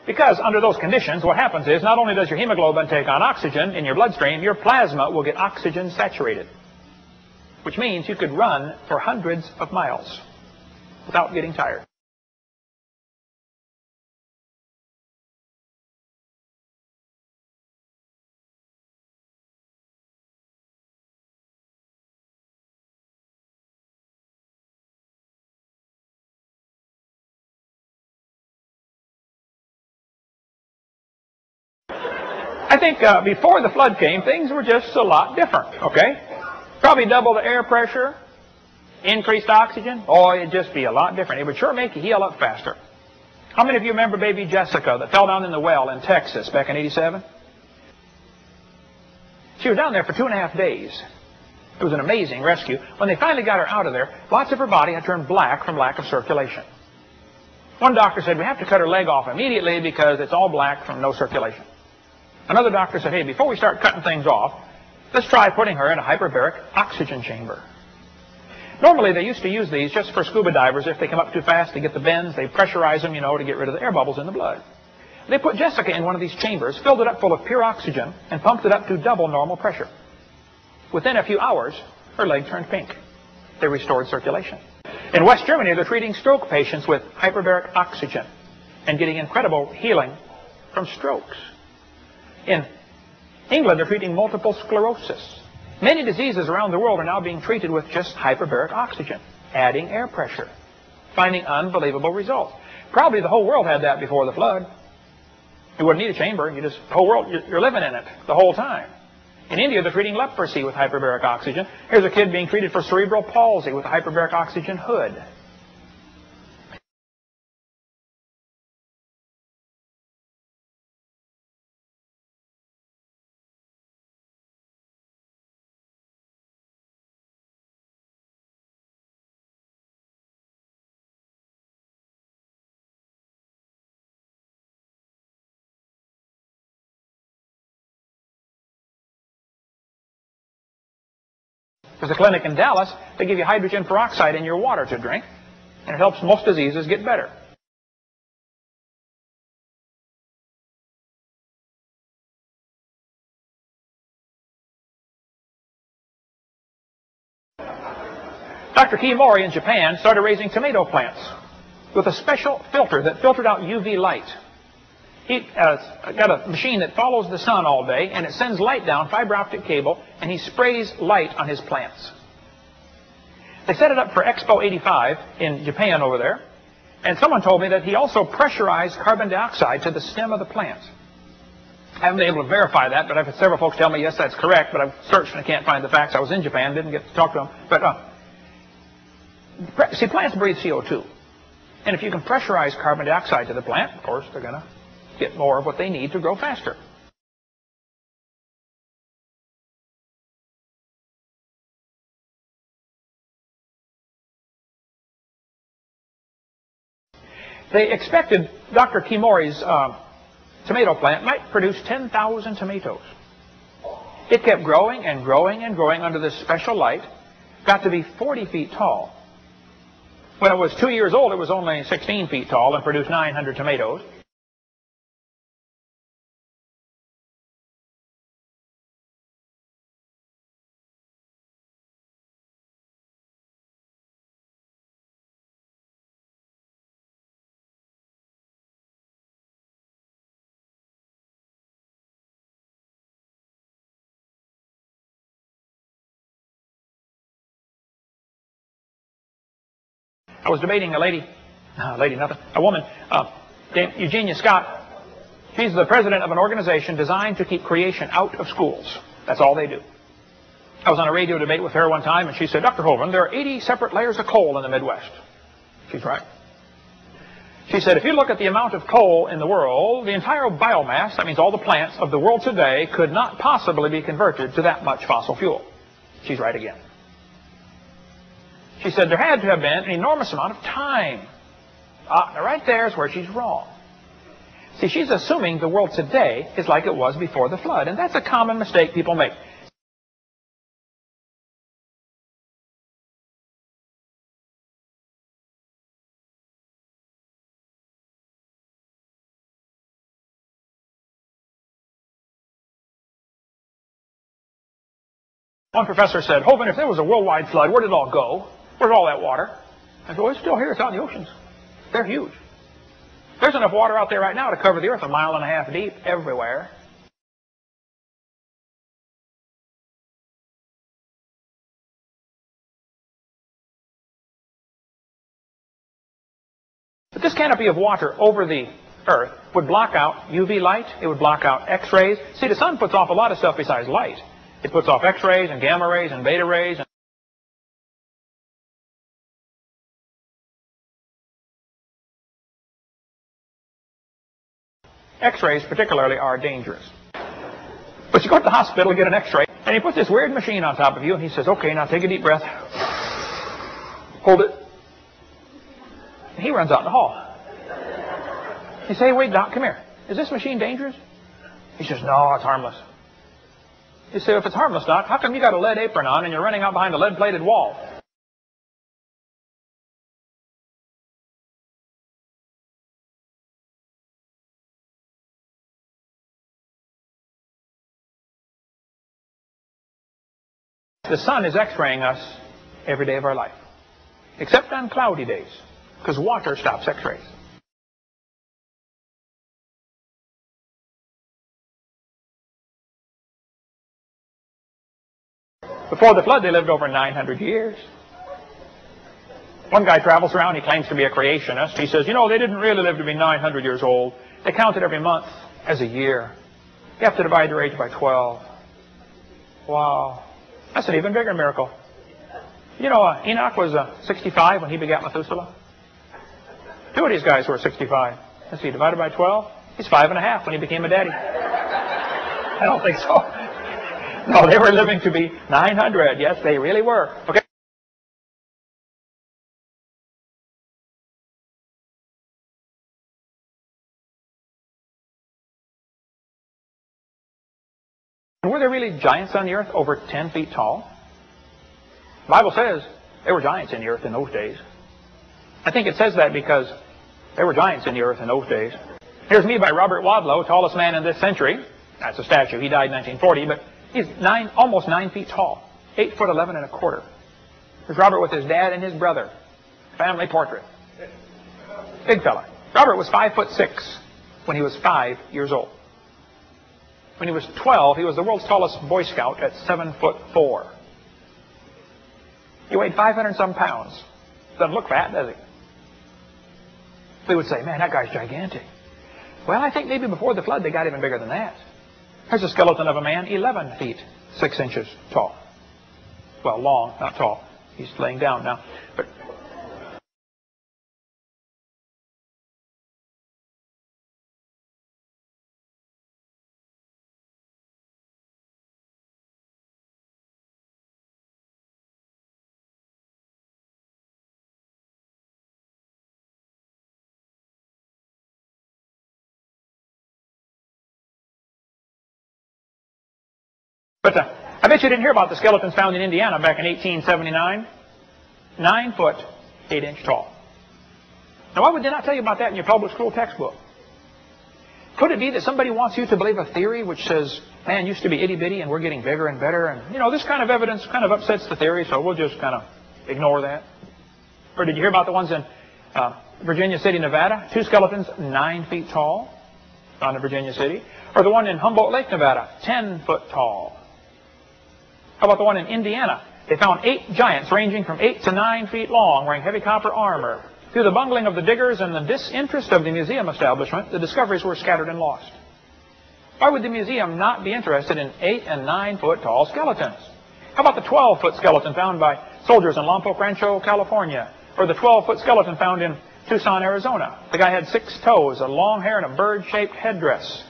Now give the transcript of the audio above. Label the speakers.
Speaker 1: Because under those conditions, what happens is not only does your hemoglobin take on oxygen in your bloodstream, your plasma will get oxygen saturated, which means you could run for hundreds of miles without getting tired. I think before the flood came, things were just a lot different, okay? Probably double the air pressure, increased oxygen. Oh, it'd just be a lot different. It would sure make you heal up faster. How many of you remember baby Jessica that fell down in the well in Texas back in '87? She was down there for 2.5 days. It was an amazing rescue. When they finally got her out of there, lots of her body had turned black from lack of circulation. One doctor said, we have to cut her leg off immediately because it's all black from no circulation. Another doctor said, hey, before we start cutting things off, let's try putting her in a hyperbaric oxygen chamber. Normally, they used to use these just for scuba divers. If they come up too fast to get the bends, they pressurize them, to get rid of the air bubbles in the blood. They put Jessica in one of these chambers, filled it up full of pure oxygen, and pumped it up to double normal pressure. Within a few hours, her leg turned pink. They restored circulation. In West Germany, they're treating stroke patients with hyperbaric oxygen and getting incredible healing from strokes. In England, they're treating multiple sclerosis. Many diseases around the world are now being treated with just hyperbaric oxygen, adding air pressure, finding unbelievable results. Probably the whole world had that before the flood. You wouldn't need a chamber. The whole world, you're living in it the whole time. In India, they're treating leprosy with hyperbaric oxygen. Here's a kid being treated for cerebral palsy with a hyperbaric oxygen hood. There's a clinic in Dallas. They give you hydrogen peroxide in your water to drink, and it helps most diseases get better. Dr. Kimori in Japan started raising tomato plants with a special filter that filtered out UV light. He got a machine that follows the sun all day, and it sends light down, fiber optic cable, and he sprays light on his plants. They set it up for Expo 85 in Japan over there, and someone told me that he also pressurized carbon dioxide to the stem of the plant. I haven't been able to verify that, but I've had several folks tell me, yes, that's correct, but I've searched and I can't find the facts. I was in Japan, didn't get to talk to them. But see, plants breathe CO2. And if you can pressurize carbon dioxide to the plant, of course, they're going to get more of what they need to grow faster. They expected Dr. Kimori's tomato plant might produce 10,000 tomatoes. It kept growing and growing and growing under this special light, got to be 40 feet tall. When it was 2 years old, it was only 16 feet tall and produced 900 tomatoes. I was debating a woman, Eugenia Scott. She's the president of an organization designed to keep creation out of schools. That's all they do. I was on a radio debate with her one time, and she said, Dr. Hovind, there are 80 separate layers of coal in the Midwest. She's right. She said, if you look at the amount of coal in the world, the entire biomass, that means all the plants of the world today, could not possibly be converted to that much fossil fuel. She's right again. She said there had to have been an enormous amount of time. Right there is where she's wrong. See, she's assuming the world today is like it was before the flood, and that's a common mistake people make. One professor said, Hovind, if there was a worldwide flood, where did it all go? Where's all that water? I said, well, it's still here. It's out in the oceans. They're huge. There's enough water out there right now to cover the earth 1.5 miles deep everywhere. But this canopy of water over the earth would block out UV light. It would block out X-rays. See, the sun puts off a lot of stuff besides light. It puts off X-rays and gamma rays and beta rays. X-rays particularly are dangerous. But you go to the hospital, get an X-ray, and he puts this weird machine on top of you, and he says, okay, now take a deep breath. Hold it. And he runs out in the hall. You say, wait, Doc, come here. Is this machine dangerous? He says, no, it's harmless. You say, if it's harmless, Doc, how come you got a lead apron on and you're running out behind a lead-plated wall? The sun is X-raying us every day of our life, except on cloudy days, because water stops X-rays. Before the flood, they lived over 900 years. One guy travels around, he claims to be a creationist. He says, you know, they didn't really live to be 900 years old. They counted every month as a year. You have to divide their age by 12. Wow. That's an even bigger miracle. You know, Enoch was 65 when he begat Methuselah. Two of these guys were 65. Let's see, divided by 12, he's 5.5 when he became a daddy. I don't think so. No, they were living to be 900. Yes, they really were. Okay. Were there really giants on the earth over 10 feet tall? The Bible says there were giants in the earth in those days. I think it says that because there were giants in the earth in those days. Here's me by Robert Wadlow, tallest man in this century. That's a statue. He died in 1940, but he's almost 9 feet tall, 8'11.25". There's Robert with his dad and his brother. Family portrait. Big fella. Robert was 5'6" when he was 5 years old. When he was 12, he was the world's tallest Boy Scout at 7'4". He weighed 500-some pounds. Doesn't look fat, does he? They would say, man, that guy's gigantic. Well, I think maybe before the flood they got even bigger than that. Here's a skeleton of a man 11 feet 6 inches tall. Well, long, not tall. He's laying down now. But I bet you didn't hear about the skeletons found in Indiana back in 1879. 9 foot 8 inch tall. Now, why would they not tell you about that in your public school textbook? Could it be that somebody wants you to believe a theory which says, man used to be itty-bitty and we're getting bigger and better, and, you know, this kind of evidence kind of upsets the theory, so we'll just kind of ignore that? Or did you hear about the ones in Virginia City, Nevada? 2 skeletons 9 feet tall found in Virginia City. Or the one in Humboldt Lake, Nevada, 10 foot tall. How about the one in Indiana? They found 8 giants ranging from 8 to 9 feet long wearing heavy copper armor. Through the bungling of the diggers and the disinterest of the museum establishment, the discoveries were scattered and lost. Why would the museum not be interested in 8 and 9 foot tall skeletons? How about the 12-foot skeleton found by soldiers in Lompoc Rancho, California? Or the 12-foot skeleton found in Tucson, Arizona? The guy had 6 toes, a long hair, and a bird-shaped headdress.